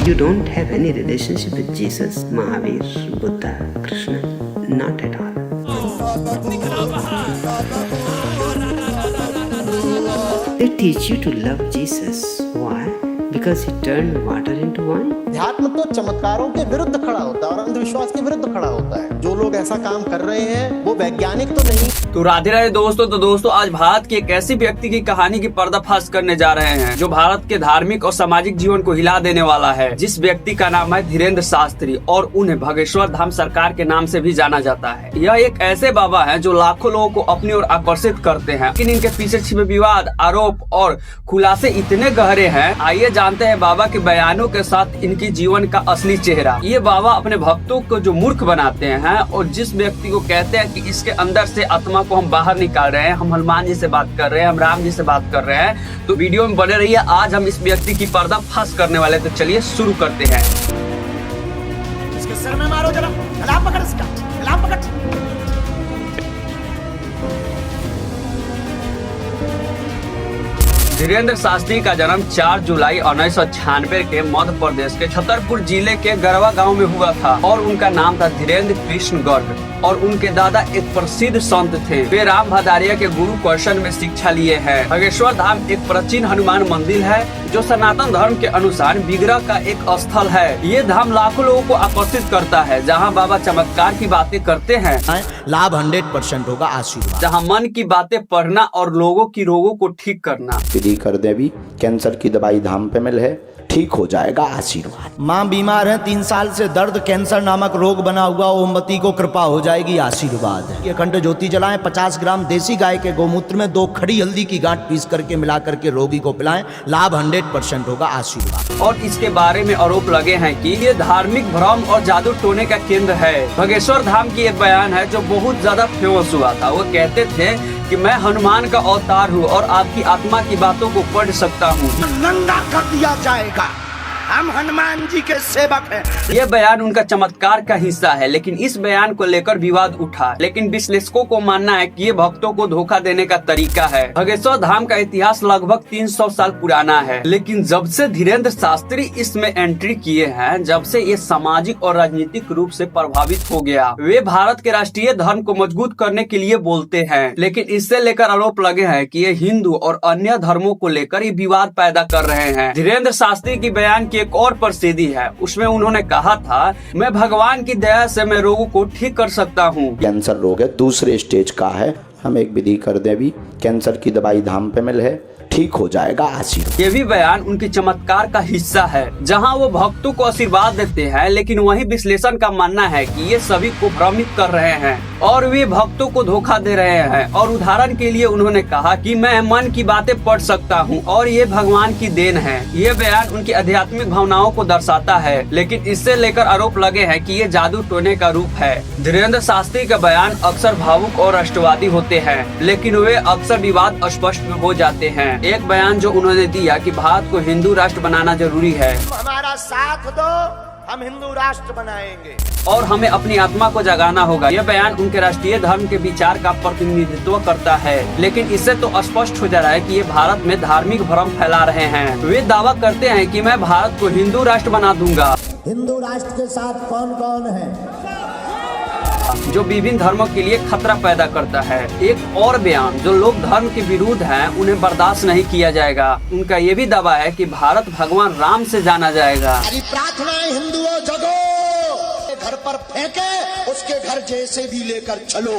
You don't have any relationship with Jesus, Mahavir, Buddha, Krishna, not at all. They teach you to love Jesus. Why? Because he turned water into wine. अध्यात्म तो चमत्कारों के विरुद्ध खड़ा होता है और अंधविश्वास के विरुद्ध खड़ा होता है। जो लोग ऐसा काम कर रहे हैं वो वैज्ञानिक तो नहीं। तो राधे राधे दोस्तों। तो दोस्तों आज भारत के एक ऐसी व्यक्ति की कहानी की पर्दाफाश करने जा रहे हैं जो भारत के धार्मिक और सामाजिक जीवन को हिला देने वाला है। जिस व्यक्ति का नाम है धीरेन्द्र शास्त्री और उन्हें भगेश्वर धाम सरकार के नाम से भी जाना जाता है। यह एक ऐसे बाबा हैं जो लाखों लोगों को अपनी ओर आकर्षित करते हैं, लेकिन इनके पीछे छिपे विवाद, आरोप और खुलासे इतने गहरे हैं। आइए जानते हैं बाबा के बयानों के साथ इनकी जीवन का असली चेहरा। ये बाबा अपने भक्तों को जो मूर्ख बनाते हैं और जिस व्यक्ति को कहते हैं कि इसके अंदर से आत्मा को हम बाहर निकाल रहे हैं, हम हनुमान जी से बात कर रहे हैं, हम राम जी से बात कर रहे हैं, तो वीडियो में बने रहिए। आज हम इस व्यक्ति की पर्दाफाश करने वाले, तो चलिए शुरू करते हैं। इसके सिर में मारो जरा, गला पकड़ इसका, गला पकड़। धीरेन्द्र शास्त्री का जन्म 4 जुलाई 1996 के मध्य प्रदेश के छतरपुर जिले के गरवा गांव में हुआ था और उनका नाम था धीरेन्द्र कृष्ण गर्ग और उनके दादा एक प्रसिद्ध संत थे। वे राम भदारिया के गुरु कौशन में शिक्षा लिए हैं। भगेश्वर धाम एक प्राचीन हनुमान मंदिर है जो सनातन धर्म के अनुसार विग्रह का एक स्थल है। ये धाम लाखों लोगों को आकर्षित करता है, जहाँ बाबा चमत्कार की बातें करते हैं, लाभ 100% होगा, आशीर्वाद। जहाँ मन की बातें पढ़ना और लोगों की रोगों को ठीक करना। विधि कर देवी, कैंसर की दवाई धाम पे मिल है, ठीक हो जाएगा, आशीर्वाद। माँ बीमार है, 3 साल से दर्द कैंसर नामक रोग बना हुआ, ओमवती को कृपा हो जाएगी, आशीर्वाद। ये अखंड ज्योति जलाएं, 50 ग्राम देसी गाय के गोमूत्र में 2 खड़ी हल्दी की गांठ पीस करके मिला करके रोगी को पिलाएं, लाभ 100% होगा, आशीर्वाद। और इसके बारे में आरोप लगे हैं कि ये धार्मिक भ्रम और जादू टोने का केंद्र है। भगेश्वर धाम की एक बयान है जो बहुत ज्यादा फेमस हुआ था। वो कहते थे कि मैं हनुमान का अवतार हूँ और आपकी आत्मा की बातों को पढ़ सकता हूँ। नंगा कर दिया जाएगा, हम हनुमान जी के सेवक हैं। यह बयान उनका चमत्कार का हिस्सा है, लेकिन इस बयान को लेकर विवाद उठा। लेकिन विश्लेषकों को मानना है कि ये भक्तों को धोखा देने का तरीका है। भगेश्वर धाम का इतिहास लगभग 300 साल पुराना है, लेकिन जब से धीरेन्द्र शास्त्री इसमें एंट्री किए हैं, जब से ये सामाजिक और राजनीतिक रूप से प्रभावित हो गया। वे भारत के राष्ट्रीय धर्म को मजबूत करने के लिए बोलते हैं, लेकिन इससे लेकर आरोप लगे हैं कि ये हिंदू और अन्य धर्मों को लेकर ये विवाद पैदा कर रहे हैं। धीरेन्द्र शास्त्री की बयान की एक और प्रसिद्धि है। उसमें उन्होंने कहा था, मैं भगवान की दया से मैं रोगों को ठीक कर सकता हूँ। कैंसर रोग है, दूसरे स्टेज का है, हम एक विधि कर देवी, कैंसर की दवाई धाम पे मिल है, ठीक हो जाएगा, आशीर्वाद। ये भी बयान उनकी चमत्कार का हिस्सा है, जहां वो भक्तों को आशीर्वाद देते हैं, लेकिन वही विश्लेषण का मानना है कि ये सभी को भ्रमित कर रहे हैं और वे भक्तों को धोखा दे रहे हैं। और उदाहरण के लिए उन्होंने कहा कि मैं मन की बातें पढ़ सकता हूं और ये भगवान की देन है। ये बयान उनकी आध्यात्मिक भावनाओं को दर्शाता है, लेकिन इससे लेकर आरोप लगे हैं कि ये जादू टोने का रूप है। धीरेन्द्र शास्त्री का बयान अक्सर भावुक और राष्ट्रवादी होते हैं, लेकिन वे अक्सर विवाद स्पष्ट हो जाते हैं। एक बयान जो उन्होंने दिया कि भारत को हिंदू राष्ट्र बनाना जरूरी है, हमारा साथ दो, हम हिंदू राष्ट्र बनाएंगे और हमें अपनी आत्मा को जगाना होगा। यह बयान उनके राष्ट्रीय धर्म के विचार का प्रतिनिधित्व करता है, लेकिन इससे तो स्पष्ट हो जा रहा है कि ये भारत में धार्मिक भ्रम फैला रहे हैं। वे दावा करते हैं कि मैं भारत को हिंदू राष्ट्र बना दूंगा। हिंदू राष्ट्र के साथ कौन कौन है? जो विभिन्न धर्मों के लिए खतरा पैदा करता है। एक और बयान, जो लोग धर्म के विरुद्ध हैं उन्हें बर्दाश्त नहीं किया जाएगा। उनका ये भी दावा है कि भारत भगवान राम से जाना जाएगा। प्रार्थना हिंदुओं जगो, घर पर फेंके उसके घर जैसे भी लेकर चलो,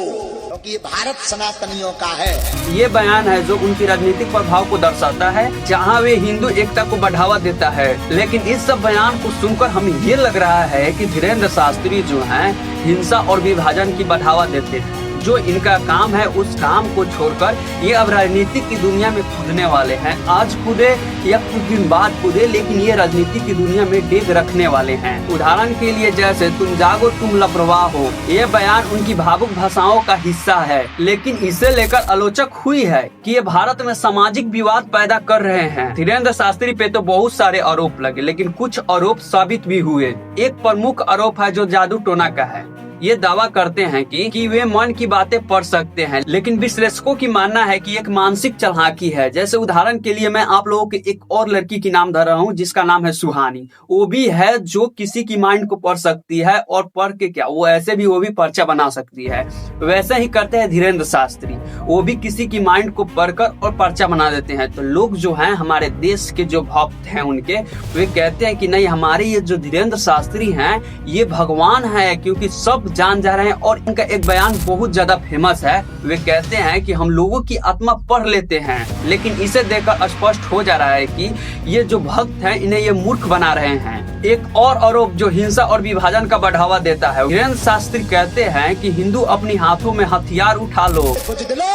क्योंकि ये भारत सनातनियों का है। ये बयान है जो उनकी राजनीतिक प्रभाव को दर्शाता है, जहां वे हिंदू एकता को बढ़ावा देता है। लेकिन इस सब बयान को सुनकर हमें ये लग रहा है कि धीरेन्द्र शास्त्री जो हैं हिंसा और विभाजन की बढ़ावा देते हैं। जो इनका काम है उस काम को छोड़कर ये अब राजनीति की दुनिया में कूदने वाले हैं। आज कूदे या कुछ दिन बाद कूदे, लेकिन ये राजनीति की दुनिया में डेग रखने वाले हैं। उदाहरण के लिए जैसे तुम जागो तुम लापरवाह हो, ये बयान उनकी भावुक भाषाओं का हिस्सा है, लेकिन इसे लेकर आलोचक हुई है कि ये भारत में सामाजिक विवाद पैदा कर रहे हैं। धीरेन्द्र शास्त्री पे तो बहुत सारे आरोप लगे, लेकिन कुछ आरोप साबित भी हुए। एक प्रमुख आरोप है जो जादू टोना का है। ये दावा करते हैं कि वे मन की बातें पढ़ सकते हैं, लेकिन विश्लेषकों की मानना है कि एक मानसिक चालाकी है। जैसे उदाहरण के लिए मैं आप लोगों के एक और लड़की की नाम धर रहा हूँ जिसका नाम है सुहानी। वो भी है जो किसी की माइंड को पढ़ सकती है, और पढ़ के क्या वो भी पर्चा बना सकती है। वैसे ही करते हैं धीरेंद्र शास्त्री, वो भी किसी की माइंड को पढ़कर और पर्चा बना देते हैं। तो लोग जो हैं हमारे देश के जो भक्त हैं उनके, वे कहते हैं कि नहीं, हमारे ये जो धीरेंद्र शास्त्री हैं ये भगवान है, क्योंकि सब जान जा रहे हैं। और इनका एक बयान बहुत ज्यादा फेमस है। वे कहते हैं कि हम लोगों की आत्मा पढ़ लेते हैं, लेकिन इसे देखकर स्पष्ट हो जा रहा है कि ये जो भक्त हैं इन्हें ये मूर्ख बना रहे हैं। एक और आरोप जो हिंसा और विभाजन का बढ़ावा देता है, धीरेंद्र शास्त्री कहते हैं कि हिंदू अपनी हाथों में हथियार उठा लो। कुछ दिलो,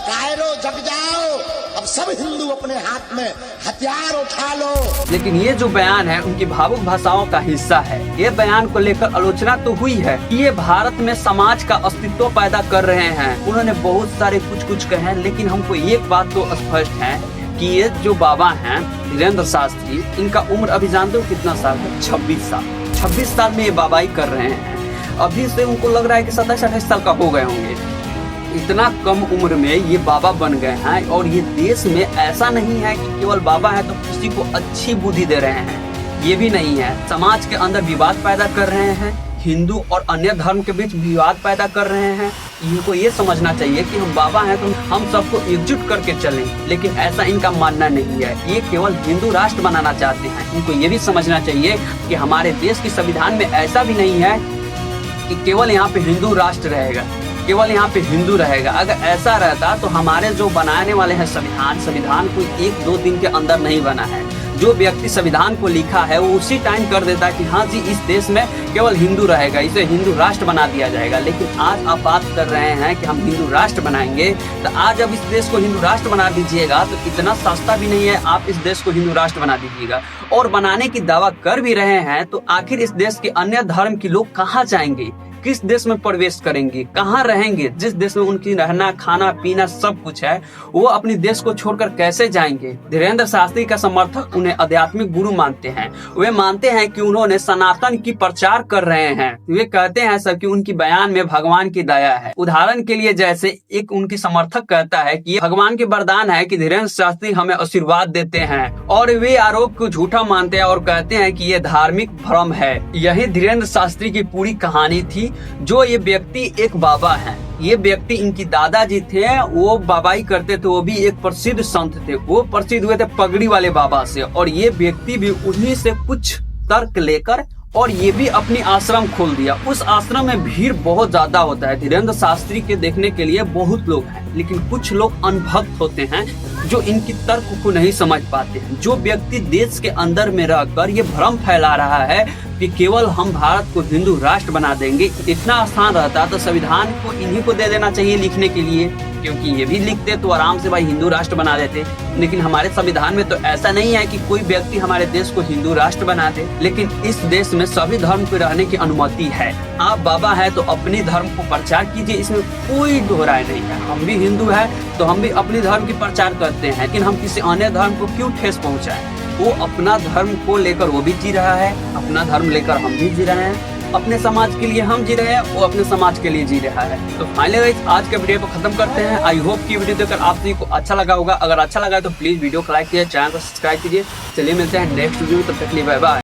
कायरो जग जाओ, अब सब हिंदू अपने हाथ में हथियार उठा लो। लेकिन ये जो बयान है उनकी भावुक भाषाओं का हिस्सा है। ये बयान को लेकर आलोचना तो हुई है कि ये भारत में समाज का अस्तित्व पैदा कर रहे हैं। उन्होंने बहुत सारे कुछ कहे हैं, लेकिन हमको एक बात तो स्पष्ट है कि ये जो बाबा हैं धीरेंद्र शास्त्री, इनका उम्र अभी जानते हो कितना साल है? 26 साल। 26 साल में ये बाबाई कर रहे हैं। अभी से उनको लग रहा है कि 27-28 साल का हो गए होंगे। इतना कम उम्र में ये बाबा बन गए हैं। और ये देश में ऐसा नहीं है कि केवल बाबा है तो किसी को अच्छी बुद्धि दे रहे हैं, ये भी नहीं है। समाज के अंदर विवाद पैदा कर रहे हैं, हिंदू और अन्य धर्म के बीच विवाद पैदा कर रहे हैं। इनको ये समझना चाहिए कि हम बाबा हैं तो हम सबको एकजुट करके चलें, लेकिन ऐसा इनका मानना नहीं है। ये केवल हिंदू राष्ट्र बनाना चाहते हैं। इनको ये भी समझना चाहिए कि हमारे देश की संविधान में ऐसा भी नहीं है कि केवल यहाँ पे हिंदू राष्ट्र रहेगा, केवल यहाँ पे हिंदू रहेगा। अगर ऐसा रहता तो हमारे जो बनाने वाले हैं संविधान कोई 1-2 दिन के अंदर नहीं बना है। जो व्यक्ति संविधान को लिखा है वो उसी टाइम कर देता है कि हाँ जी इस देश में केवल हिंदू रहेगा, इसे हिंदू राष्ट्र बना दिया जाएगा। लेकिन आज आप बात कर रहे हैं कि हम हिंदू राष्ट्र बनाएंगे, तो आज अब इस देश को हिंदू राष्ट्र बना दीजिएगा तो इतना सस्ता भी नहीं है आप इस देश को हिंदू राष्ट्र बना दीजिएगा। और बनाने की दावा कर भी रहे हैं तो आखिर इस देश के अन्य धर्म के लोग कहाँ जाएंगे, किस देश में प्रवेश करेंगे, कहाँ रहेंगे? जिस देश में उनकी रहना खाना पीना सब कुछ है, वो अपने देश को छोड़कर कैसे जाएंगे? धीरेंद्र शास्त्री का समर्थक उन्हें आध्यात्मिक गुरु मानते हैं। वे मानते हैं कि उन्होंने सनातन की प्रचार कर रहे हैं। वे कहते हैं सब कि उनकी बयान में भगवान की दया है। उदाहरण के लिए जैसे एक उनकी समर्थक कहता है कि ये भगवान के वरदान है कि धीरेंद्र शास्त्री हमें आशीर्वाद देते हैं, और वे आरोप को झूठा मानते हैं और कहते हैं कि ये धार्मिक भ्रम है। यही धीरेंद्र शास्त्री की पूरी कहानी थी। जो ये व्यक्ति एक बाबा हैं, ये व्यक्ति इनकी दादाजी थे, वो बाबाई करते थे, वो भी एक प्रसिद्ध संत थे। वो प्रसिद्ध हुए थे पगड़ी वाले बाबा से, और ये व्यक्ति भी उन्हीं से कुछ तर्क लेकर और ये भी अपनी आश्रम खोल दिया। उस आश्रम में भीड़ बहुत ज्यादा होता है। धीरेंद्र शास्त्री के देखने के लिए बहुत लोग हैं, लेकिन कुछ लोग अनभक्त होते हैं जो इनकी तर्क को नहीं समझ पाते हैं। जो व्यक्ति देश के अंदर में रहकर ये भ्रम फैला रहा है कि केवल हम भारत को हिंदू राष्ट्र बना देंगे, इतना आसान रहता तो संविधान को इन्हीं को दे देना चाहिए लिखने के लिए, क्योंकि ये भी लिखते तो आराम से भाई हिंदू राष्ट्र बना देते। लेकिन हमारे संविधान में तो ऐसा नहीं है कि कोई व्यक्ति हमारे देश को हिंदू राष्ट्र बना दे। लेकिन इस देश में सभी धर्म को रहने की अनुमति है। आप बाबा है तो अपने धर्म को प्रचार कीजिए, इसमें कोई दोहराए नहीं है। हम भी हिंदू है तो हम भी अपने धर्म की प्रचार करते हैं, लेकिन हम किसी अन्य धर्म को क्यों ठेस पहुँचाए? वो अपना धर्म को लेकर वो भी जी रहा है, अपना धर्म लेकर हम भी जी रहे हैं, अपने समाज के लिए हम जी रहे हैं, वो अपने समाज के लिए जी रहा है। तो फाइनली आज के वीडियो को खत्म करते हैं। आई होप कि वीडियो देखकर आप सभी को अच्छा लगा होगा। अगर अच्छा लगा तो प्लीज वीडियो को लाइक कीजिए, चैनल को सब्सक्राइब कीजिए। चलिए मिलते हैं नेक्स्ट वीडियो में, तब तक के लिए बाय बाय।